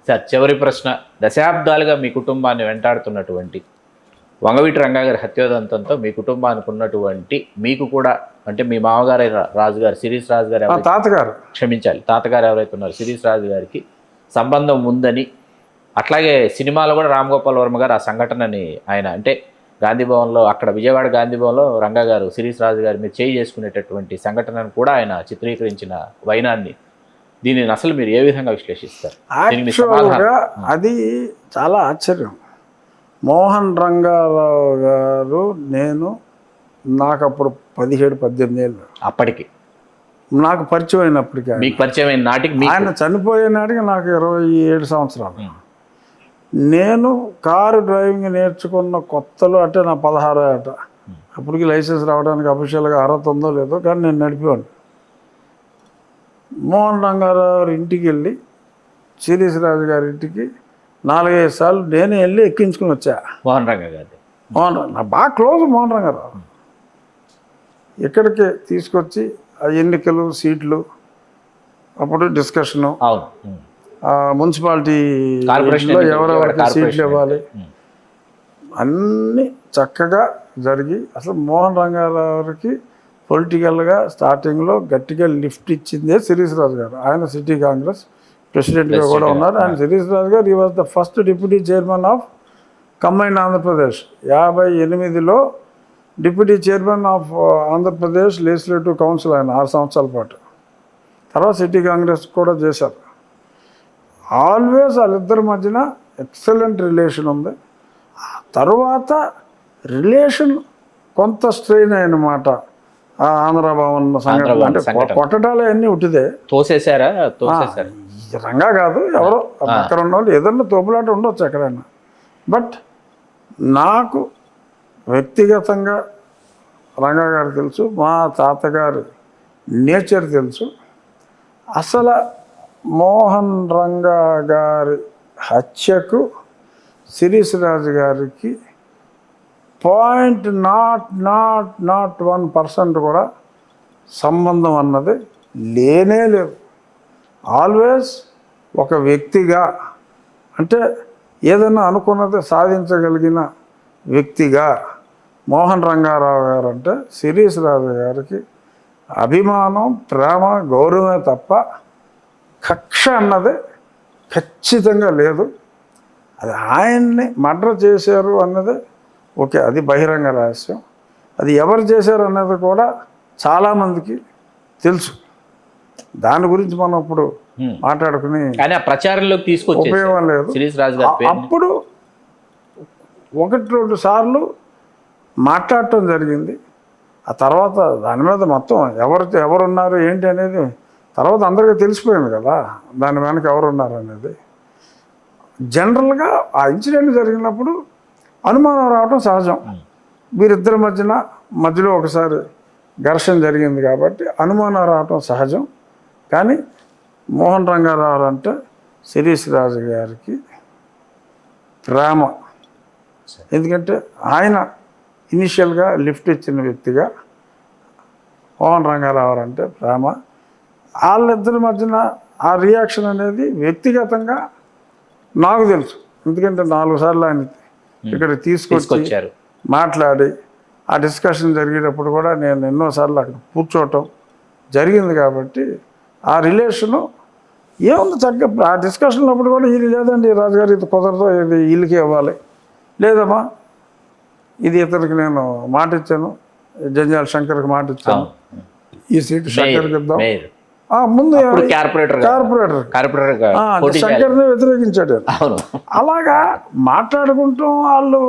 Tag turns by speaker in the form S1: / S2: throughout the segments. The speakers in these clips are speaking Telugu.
S1: సార్ చివరి ప్రశ్న, దశాబ్దాలుగా మీ కుటుంబాన్ని వెంటాడుతున్నటువంటి వంగవీటి రంగా గారి హత్యోదంతంతో మీ కుటుంబానికి ఉన్నటువంటి, మీకు కూడా అంటే మీ మామగారు రాజు గారు, శిరీష్ రాజు గారు,
S2: తాతగారు,
S1: క్షమించాలి తాతగారు ఎవరైతే ఉన్నారు శిరీష్ రాజు గారికి సంబంధం ఉందని, అట్లాగే సినిమాలో కూడా రామ్ గోపాల్ వర్మ గారు ఆ సంఘటనని ఆయన అంటే గాంధీ భవన్లో, అక్కడ విజయవాడ గాంధీ భవన్లో రంగా గారు శిరీష్ రాజు గారి మీద చేయి చేసుకునేటటువంటి సంఘటనను కూడా ఆయన చిత్రీకరించిన వైనాన్ని, దీనిని అసలు మీరు ఏ విధంగా విశ్లేషిస్తారు?
S2: అది చాలా ఆశ్చర్యం. మోహన్ రంగారావు గారు, నాకు అప్పుడు 17-18 ఏళ్ళు,
S1: అప్పటికి
S2: నాకు పరిచయం అయినప్పటికీ,
S1: మీకు పరిచయం అయిన నాటికి,
S2: ఆయన చనిపోయే నాటికి నాకు 27 సంవత్సరాలు. నేను కారు డ్రైవింగ్ నేర్చుకున్న కొత్తలో అంటే నా 16 ఏట, అప్పటికి లైసెన్స్ రావడానికి అఫీషియల్గా అర్హత ఉందో లేదో కానీ నేను నడిపేవాడిని. మోహన్ రంగారావు ఇంటికి వెళ్ళి శిరీష్ రాజు గారి ఇంటికి 4-5 సార్లు నేనే వెళ్ళి ఎక్కించుకుని వచ్చా.
S1: మోహన్ రంగా గారి
S2: నా బాగా క్లోజ్ మోహన్ రంగారావు. ఇక్కడికి తీసుకొచ్చి ఆ ఎన్నికలు, సీట్లు, అప్పుడు డిస్కషను, మున్సిపాలిటీలో ఎవరెవరికి సీట్లు ఇవ్వాలి అన్నీ చక్కగా జరిగి, అసలు మోహన్ రంగారావుకి పొలిటికల్గా స్టార్టింగ్లో గట్టిగా లిఫ్ట్ ఇచ్చిందే శిరీష్ రాజు గారు. ఆయన సిటీ కాంగ్రెస్ ప్రెసిడెంట్గా కూడా ఉన్నారు. ఆయన శిరీష్ రాజు గారు ఈ was the first deputy chairman of combined Andhra Pradesh. 58లో deputy chairman of Andhra Pradesh legislative council ఆయన 6 సంవత్సరాల పాటు. తర్వాత సిటీ కాంగ్రెస్ కూడా చేశారు. ఆల్వేస్ వాళ్ళిద్దరి మధ్యన ఎక్సలెంట్ రిలేషన్ ఉంది. తర్వాత రిలేషన్ కొంత స్ట్రెయిన్ అయినమాట. ఆంధ్రభవన్ సంఘటన అంటే కొట్టడాలే అన్నీ ఉట్టిదే.
S1: తోసేశారా?
S2: రంగా కాదు, ఎవరో అక్కడ ఉన్న వాళ్ళు ఏదన్నా తోపులాట ఉండొచ్చు ఎక్కడైనా. బట్ నాకు వ్యక్తిగతంగా రంగా గారు తెలుసు, మా తాతగారి నేచర్ తెలుసు. అసలు మోహన్ రంగా గారి హత్యకు శిరీష్ రాజు గారికి 0.001% కూడా సంబంధం అన్నది లేనే లేదు. ఆల్వేస్ ఒక వ్యక్తిగా, అంటే ఏదైనా అనుకున్నది సాధించగలిగిన వ్యక్తిగా మోహన్ రంగారావు గారు అంటే శిరీష్ రాజు గారికి అభిమానం, ప్రేమ, గౌరవమే తప్ప కక్ష అన్నది ఖచ్చితంగా లేదు. అది ఆయన్ని మర్డర్ చేశారు అన్నది ఓకే, అది బహిరంగ రహస్యం. అది ఎవరు చేశారు అన్నది కూడా చాలామందికి తెలుసు. దాని గురించి మనం ఇప్పుడు మాట్లాడుకుని
S1: ప్రచారంలోకి తీసుకొచ్చే
S2: ఉపయోగం లేదు. అప్పుడు 1-2 సార్లు మాట్లాడటం జరిగింది. ఆ తర్వాత దాని మీద మొత్తం ఎవరున్నారు ఏంటి అనేది తర్వాత అందరికీ తెలిసిపోయింది కదా, దాని వెనక ఎవరున్నారు అనేది. జనరల్గా ఆ ఇన్సిడెంట్ జరిగినప్పుడు అనుమానం రావడం సహజం. వీరిద్దరి మధ్యలో ఒకసారి ఘర్షణ జరిగింది కాబట్టి అనుమానం రావటం సహజం. కానీ మోహన్ రంగారావు అంటే శిరీష్ రాజు గారికి ప్రేమ. ఎందుకంటే ఆయన ఇనిషియల్గా లిఫ్ట్ ఇచ్చిన వ్యక్తిగా మోహన్ రంగారావు అంటే ప్రేమ. వాళ్ళిద్దరి మధ్యన ఆ రియాక్షన్ అనేది వ్యక్తిగతంగా నాకు తెలుసు. ఎందుకంటే 4 సార్లు ఆయన ఇక్కడ తీసుకొచ్చారు, మాట్లాడి ఆ డిస్కషన్ జరిగేటప్పుడు కూడా నేను ఎన్నోసార్లు అక్కడ కూర్చోవటం జరిగింది. కాబట్టి ఆ రిలేషను ఏముంది చక్కగా. ఆ డిస్కషన్ అప్పుడు కూడా ఇది లేదండి రాజుగారు, ఇది కుదరదు, ఇది వీళ్ళకే ఇవ్వాలి, లేదమ్మా ఇది ఇతనికి నేను మాట ఇచ్చాను, జంజాల శంకర్కి మాట ఇచ్చాను, ఈ సీటు శంకర్కి ఇద్దాం. ముందు శంకర్ని వ్యతిరేకించాడు. అలాగా మాట్లాడుకుంటాం వాళ్ళు.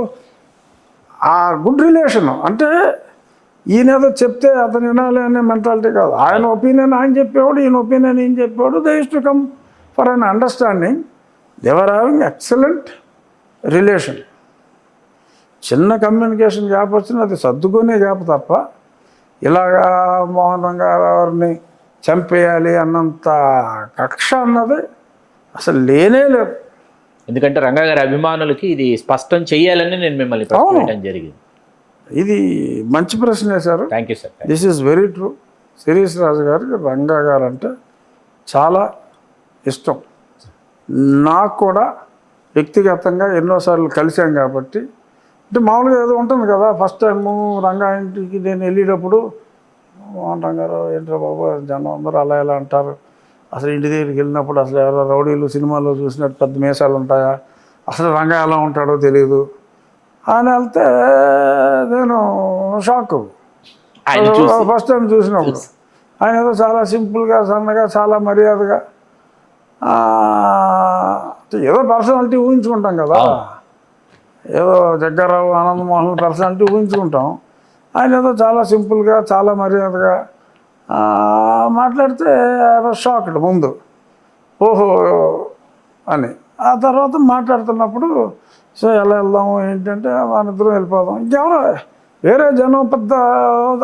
S2: ఆ గుడ్ రిలేషన్ అంటే ఈయన ఏదో చెప్తే అతను వినాలి అనే మెంటాలిటీ కాదు. ఆయన ఒపీనియన్ ఆయన చెప్పేవాడు, ఈయన ఒపీనియన్ ఈయన చెప్పేవాడు. They use to come for an understanding. They were having excellent relation. చిన్న కమ్యూనికేషన్ గ్యాప్ వచ్చినా అది సర్దుకునే గ్యాప్ తప్ప ఇలాగా మోహన్ రంగారావుని చంపేయాలి అన్నంత కక్ష అన్నది అసలు లేనే లేదు.
S1: ఎందుకంటే రంగా గారి అభిమానులకి ఇది స్పష్టం చేయాలని నేను మిమ్మల్ని ప్రశ్నించడం జరిగింది.
S2: ఇది మంచి ప్రశ్న వేశారు.
S1: Thank you sir.
S2: This is very true. Shirish Raju గారికి రంగా గారు అంటే చాలా ఇష్టం. నాకు కూడా వ్యక్తిగతంగా ఎన్నోసార్లు కలిశాం కాబట్టి, అంటే మామూలుగా ఏదో ఉంటుంది కదా, ఫస్ట్ టైము రంగా ఇంటికి నేను వెళ్ళేటప్పుడు మోహన్ రంగారావు ఏంట్రా బాబు జనం అందరూ అలా ఎలా అంటారు, అసలు ఇంటి దగ్గరికి వెళ్ళినప్పుడు అసలు ఎవరో రౌడీలు సినిమాలో చూసినట్టు పెద్ద మీసాలు ఉంటాయా, అసలు రంగా ఎలా ఉంటాడో తెలియదు అని వెళ్తే నేను షాక్. ఫస్ట్ టైం చూసినప్పుడు ఆయన ఏదో చాలా సింపుల్గా సన్నగా చాలా మర్యాదగా ఏదో పర్సనాలిటీ ఊహించుకుంటాం కదా, ఏదో జగ్గారావు ఆనందమోహన్ పర్సనాలిటీ ఊహించుకుంటాం. ఆయన ఏదో చాలా సింపుల్గా చాలా మర్యాదగా మాట్లాడితే షాక్డ్ ముందు, ఓహో అని. ఆ తర్వాత మాట్లాడుతున్నప్పుడు సో ఎలా వెళ్దాము ఏంటంటే మన ఇద్దరం వెళ్ళిపోదాం, ఇంకెవరో వేరే జనం పెద్ద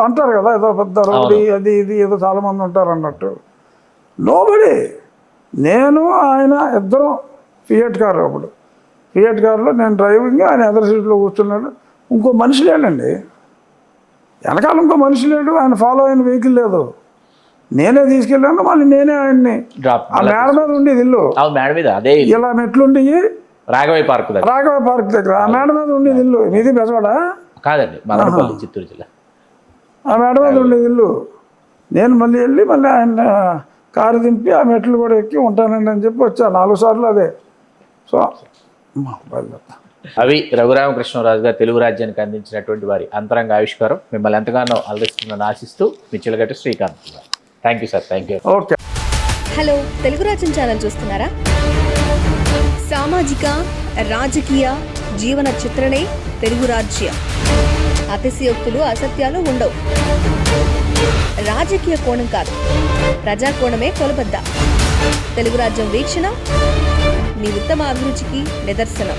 S2: అంటారు కదా, ఏదో పెద్ద రౌడీ అది ఇది ఏదో చాలామంది ఉంటారు అన్నట్టు. నోబడి, నేను ఆయన ఇద్దరం ఫియట్ కారు, అప్పుడు ఫియట్ కారులో నేను డ్రైవింగ్, ఆయన ఎదర్ సీట్లో కూర్చున్నాడు. ఇంకో మనిషి లేడండి వెనకాల, ఇంకో మనిషి లేడు, ఆయన ఫాలో అయిన వెహికల్ లేదు, నేనే తీసుకెళ్ళాను. మళ్ళీ నేనే ఆయన్ని ఆ మేడ మీద ఉండేది ఇల్లు,
S1: అదే
S2: ఇలా మెట్లుండి
S1: రాఘవయ్య పార్క్
S2: దగ్గర ఆ మేడ మీద ఉండేది ఇల్లు. మీది బెజవాడ
S1: కాదండి, మదనపల్లి, చిత్తూరు జిల్లా.
S2: ఆ మేడ మీద ఉండేది ఇల్లు. నేను మళ్ళీ వెళ్ళి మళ్ళీ ఆయన కారు దింపి ఆ మెట్లు కూడా ఎక్కి ఉంటానండి అని చెప్పి వచ్చాను 4 సార్లు అదే. సో
S1: అవి రఘురామకృష్ణరాజు గారు తెలుగు రాజ్యానికి అందించినటువంటి వారి అంతరంగ ఆవిష్కారం. మిమ్మల్ని ఎంతగానో అలరిస్తుందని ఆశిస్తూ మిచ్చిలగట్టు శ్రీకాంత్ గారు. Thank you sir. Thank you.
S2: Okay.
S3: Hello, Telugu రాజ్యం ఛానల్ చూస్తున్నారా? సామాజిక రాజకీయ జీవన చిత్రణే తెలుగు రాజ్యం. అతిశయోక్తులు అసత్యాలు ఉండవు. రాజకీయ కోణం కాదు, ప్రజా కోణమే కొలబద్ద. తెలుగు రాజ్యం వీక్షణ మీ ఉత్తమ అభిరుచికి నిదర్శనం.